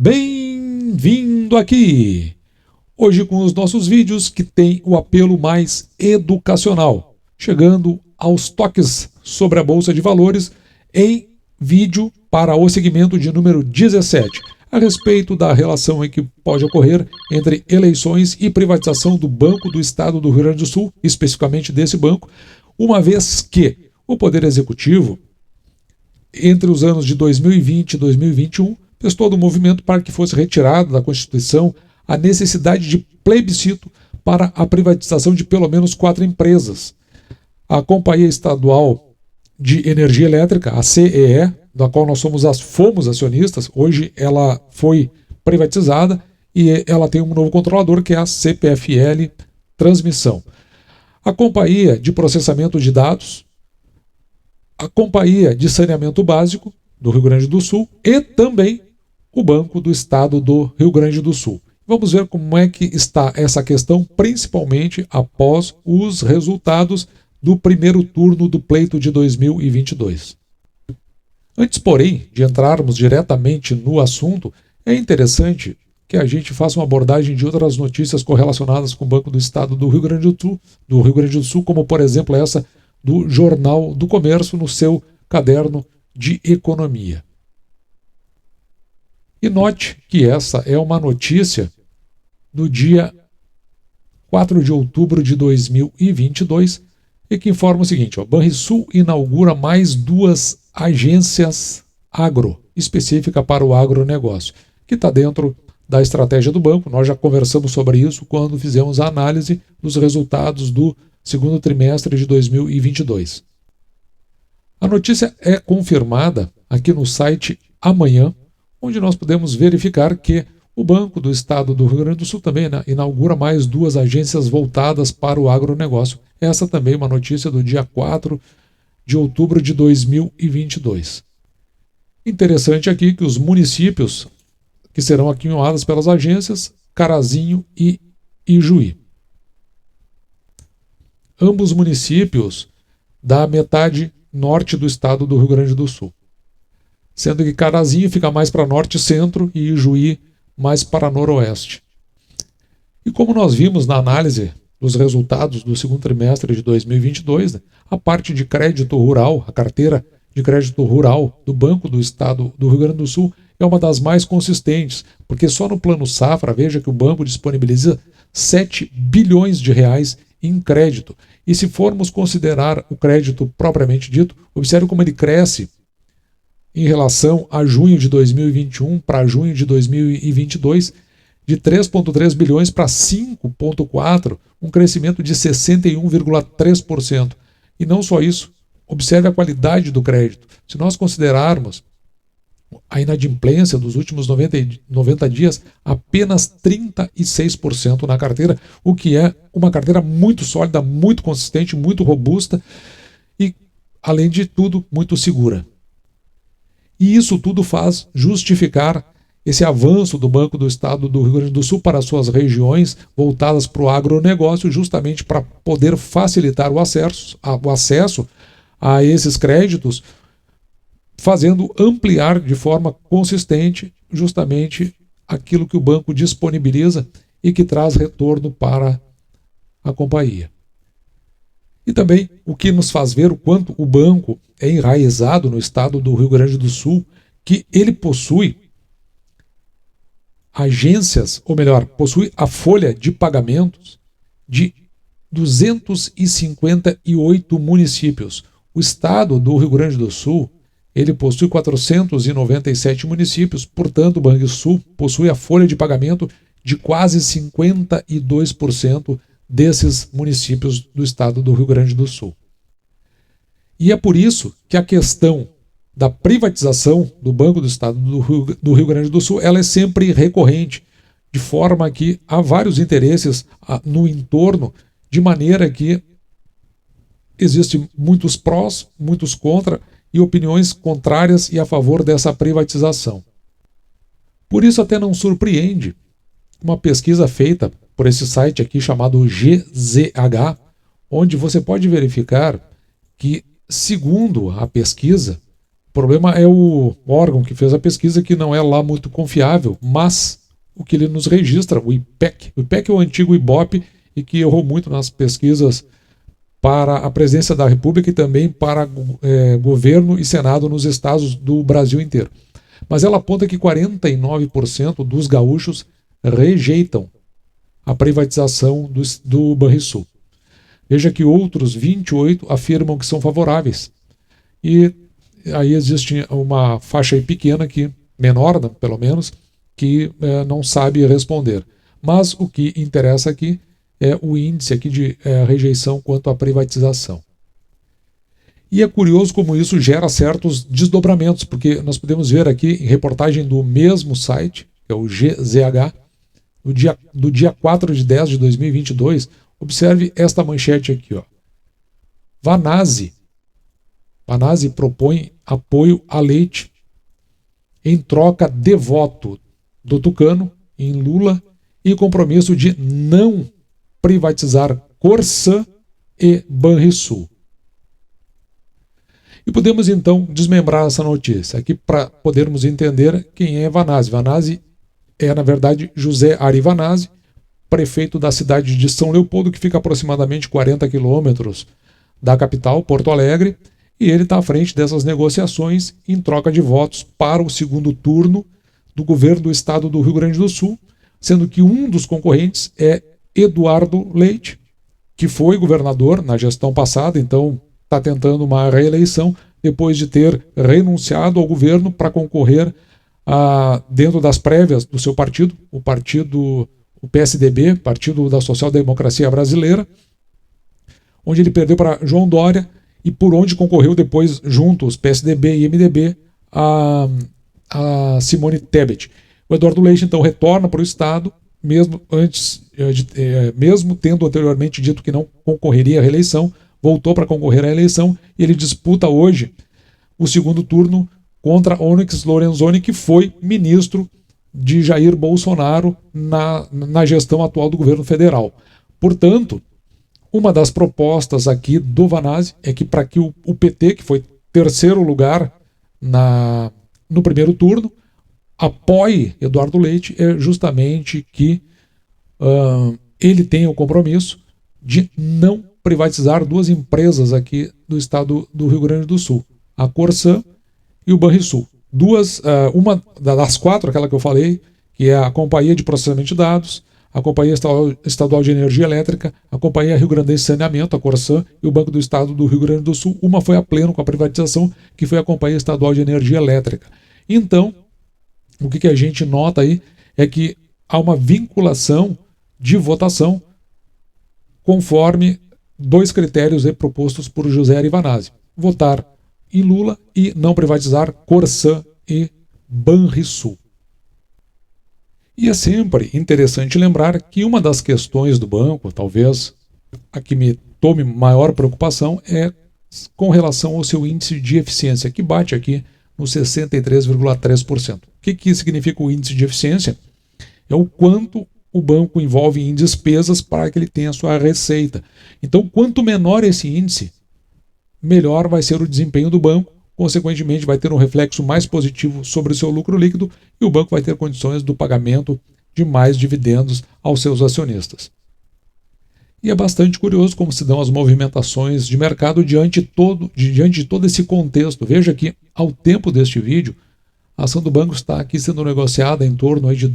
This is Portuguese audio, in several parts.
Bem-vindo aqui! Hoje com os nossos vídeos que tem o apelo mais educacional, chegando aos toques sobre a Bolsa de Valores em vídeo para o segmento de número 17, a respeito da relação que pode ocorrer entre eleições e privatização do Banco do Estado do Rio Grande do Sul, especificamente desse banco, uma vez que o Poder Executivo, entre os anos de 2020 e 2021, fez todo o movimento para que fosse retirado da Constituição a necessidade de plebiscito para a privatização de pelo menos 4 empresas. A Companhia Estadual de Energia Elétrica, a CEE, da qual nós fomos acionistas, hoje ela foi privatizada e ela tem um novo controlador, que é a CPFL Transmissão. A Companhia de Processamento de Dados, a Companhia de Saneamento Básico do Rio Grande do Sul e também o Banco do Estado do Rio Grande do Sul. Vamos ver como é que está essa questão, principalmente após os resultados do primeiro turno do pleito de 2022. Antes, porém, de entrarmos diretamente no assunto, é interessante que a gente faça uma abordagem de outras notícias correlacionadas com o Banco do Estado do Rio Grande do Sul, como por exemplo essa do Jornal do Comércio no seu caderno de economia. E note que essa é uma notícia do dia 4 de outubro de 2022 e que informa o seguinte: Banrisul inaugura mais 2 agências agro, específica para o agronegócio, que está dentro da estratégia do banco. Nós já conversamos sobre isso quando fizemos a análise dos resultados do segundo trimestre de 2022. A notícia é confirmada aqui no site Amanhã, onde nós podemos verificar que o Banco do Estado do Rio Grande do Sul também inaugura mais 2 agências voltadas para o agronegócio. Essa também é uma notícia do dia 4 de outubro de 2022. Interessante aqui que os municípios que serão aquinhoados pelas agências, Carazinho e Ijuí. Ambos municípios da metade norte do estado do Rio Grande do Sul, sendo que Carazinho fica mais para norte e centro e Ijuí mais para noroeste. E como nós vimos na análise dos resultados do segundo trimestre de 2022, a parte de crédito rural, a carteira de crédito rural do Banco do Estado do Rio Grande do Sul é uma das mais consistentes, porque só no Plano Safra, veja que o banco disponibiliza 7 bilhões de reais em crédito. E se formos considerar o crédito propriamente dito, observe como ele cresce em relação a junho de 2021 para junho de 2022, de 3,3 bilhões para 5,4, um crescimento de 61,3%. E não só isso, observe a qualidade do crédito. Se nós considerarmos a inadimplência dos últimos 90 dias, apenas 36% na carteira, o que é uma carteira muito sólida, muito consistente, muito robusta e, além de tudo, muito segura. E isso tudo faz justificar esse avanço do Banco do Estado do Rio Grande do Sul para suas regiões voltadas para o agronegócio, justamente para poder facilitar o acesso a esses créditos, fazendo ampliar de forma consistente justamente aquilo que o banco disponibiliza e que traz retorno para a companhia. E também o que nos faz ver o quanto o banco é enraizado no estado do Rio Grande do Sul, que ele possui agências, ou melhor, possui a folha de pagamentos de 258 municípios. O estado do Rio Grande do Sul, ele possui 497 municípios, portanto o Banrisul possui a folha de pagamento de quase 52% desses municípios do estado do Rio Grande do Sul. E é por isso que a questão da privatização do Banco do Estado do Rio Grande do Sul, ela é sempre recorrente, de forma que há vários interesses no entorno, de maneira que existem muitos prós, muitos contra e opiniões contrárias e a favor dessa privatização. Por isso até não surpreende uma pesquisa feita por esse site aqui chamado GZH, onde você pode verificar que, segundo a pesquisa, O problema é o órgão que fez a pesquisa, que não é lá muito confiável, mas o que ele nos registra, o IPEC. O IPEC é o antigo IBOP e que errou muito nas pesquisas para a presidência da República e também para governo e Senado nos estados do Brasil inteiro. Mas ela aponta que 49% dos gaúchos rejeitam a privatização do Banrisul. Veja que outros 28% afirmam que são favoráveis. E aí existe uma faixa aí pequena, menor pelo menos, que não sabe responder. Mas o que interessa aqui é o índice aqui de rejeição quanto à privatização. E é curioso como isso gera certos desdobramentos, porque nós podemos ver aqui em reportagem do mesmo site, que é o GZH, do dia 4/10/2022, observe esta manchete aqui, ó. Vanazzi propõe apoio a Leite em troca de voto do Tucano em Lula e compromisso de não privatizar Corsã e Banrisul. E podemos então desmembrar essa notícia aqui para podermos entender quem é Vanazzi. Vanazzi é, na verdade, José Ari Vanazzi, prefeito da cidade de São Leopoldo, que fica aproximadamente 40 quilômetros da capital, Porto Alegre, e ele está à frente dessas negociações em troca de votos para o segundo turno do governo do estado do Rio Grande do Sul, sendo que um dos concorrentes é Eduardo Leite, que foi governador na gestão passada, então está tentando uma reeleição depois de ter renunciado ao governo para concorrer dentro das prévias do seu partido, o PSDB, Partido da Social Democracia Brasileira, onde ele perdeu para João Dória e por onde concorreu depois, juntos, PSDB e MDB, a Simone Tebet. O Eduardo Leite, então, retorna para o Estado, mesmo tendo anteriormente dito que não concorreria à reeleição, voltou para concorrer à eleição e ele disputa hoje o segundo turno contra Onyx Lorenzoni, que foi ministro de Jair Bolsonaro na gestão atual do governo federal. Portanto, uma das propostas aqui do Vanazzi é que para que o PT, que foi terceiro lugar no primeiro turno, apoie Eduardo Leite, é justamente que ele tenha o compromisso de não privatizar duas empresas aqui do estado do Rio Grande do Sul, a Corsã e o Banrisul. Uma das quatro, aquela que eu falei, que é a Companhia de Processamento de Dados, a Companhia Estadual de Energia Elétrica, a Companhia Rio Grandense de Saneamento, a Corsã, e o Banco do Estado do Rio Grande do Sul. Uma foi a pleno com a privatização, que foi a Companhia Estadual de Energia Elétrica. Então, o que a gente nota aí é que há uma vinculação de votação conforme dois critérios propostos por José Ari Vanazzi: votar em Lula e não privatizar Corsã e Banrisul. E é sempre interessante lembrar que uma das questões do banco, talvez a que me tome maior preocupação, é com relação ao seu índice de eficiência, que bate aqui no 63,3%. O que significa o índice de eficiência? É o quanto o banco envolve em despesas para que ele tenha a sua receita. Então, quanto menor esse índice, melhor vai ser o desempenho do banco, consequentemente vai ter um reflexo mais positivo sobre o seu lucro líquido e o banco vai ter condições do pagamento de mais dividendos aos seus acionistas. E é bastante curioso como se dão as movimentações de mercado diante de todo esse contexto. Veja que, ao tempo deste vídeo, a ação do banco está aqui sendo negociada em torno aí de R$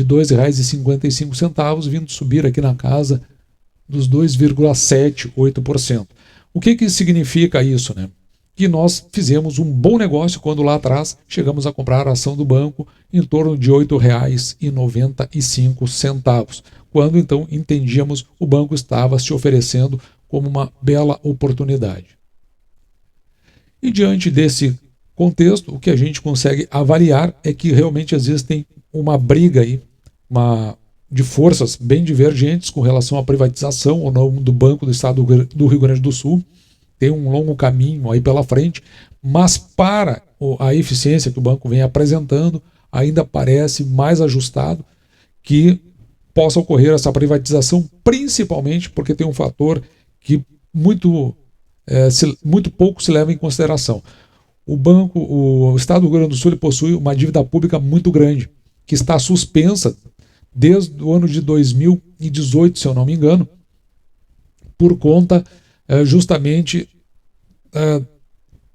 2,55, vindo subir aqui na casa dos 2,78%. O que significa isso, né? Que nós fizemos um bom negócio quando lá atrás chegamos a comprar a ação do banco em torno de R$ 8,95, quando então entendíamos o banco estava se oferecendo como uma bela oportunidade. E diante desse contexto, o que a gente consegue avaliar é que realmente existem uma briga aí, de forças bem divergentes com relação à privatização ou não do Banco do Estado do Rio Grande do Sul. Tem um longo caminho aí pela frente, mas para a eficiência que o banco vem apresentando, ainda parece mais ajustado que possa ocorrer essa privatização, principalmente porque tem um fator que muito pouco se leva em consideração. o Estado do Rio Grande do Sul, ele possui uma dívida pública muito grande, que está suspensa desde o ano de 2018, se eu não me engano, por conta justamente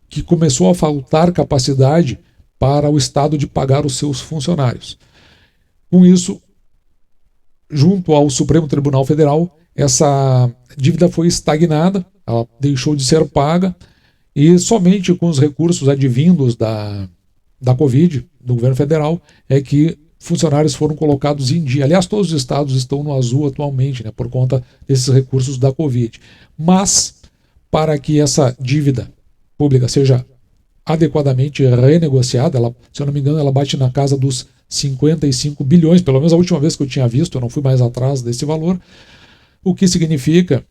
que começou a faltar capacidade para o Estado de pagar os seus funcionários. Com isso, junto ao Supremo Tribunal Federal, essa dívida foi estagnada, ela deixou de ser paga, e somente com os recursos advindos da Covid, do governo federal, é que funcionários foram colocados em dia. Aliás, todos os estados estão no azul atualmente, né, por conta desses recursos da Covid. Mas, para que essa dívida pública seja adequadamente renegociada, ela, se eu não me engano, ela bate na casa dos 55 bilhões, pelo menos a última vez que eu tinha visto, eu não fui mais atrás desse valor, o que significa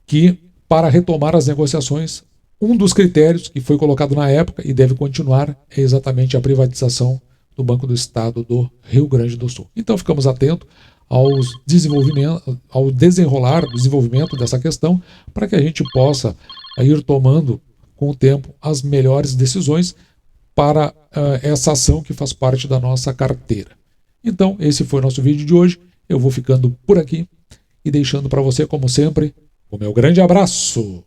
que, para retomar as negociações, um dos critérios que foi colocado na época e deve continuar é exatamente a privatização do Banco do Estado do Rio Grande do Sul. Então ficamos atentos ao desenrolar, desenvolvimento dessa questão, para que a gente possa ir tomando com o tempo as melhores decisões para essa ação que faz parte da nossa carteira. Então, esse foi o nosso vídeo de hoje. Eu vou ficando por aqui e deixando para você, como sempre, o meu grande abraço.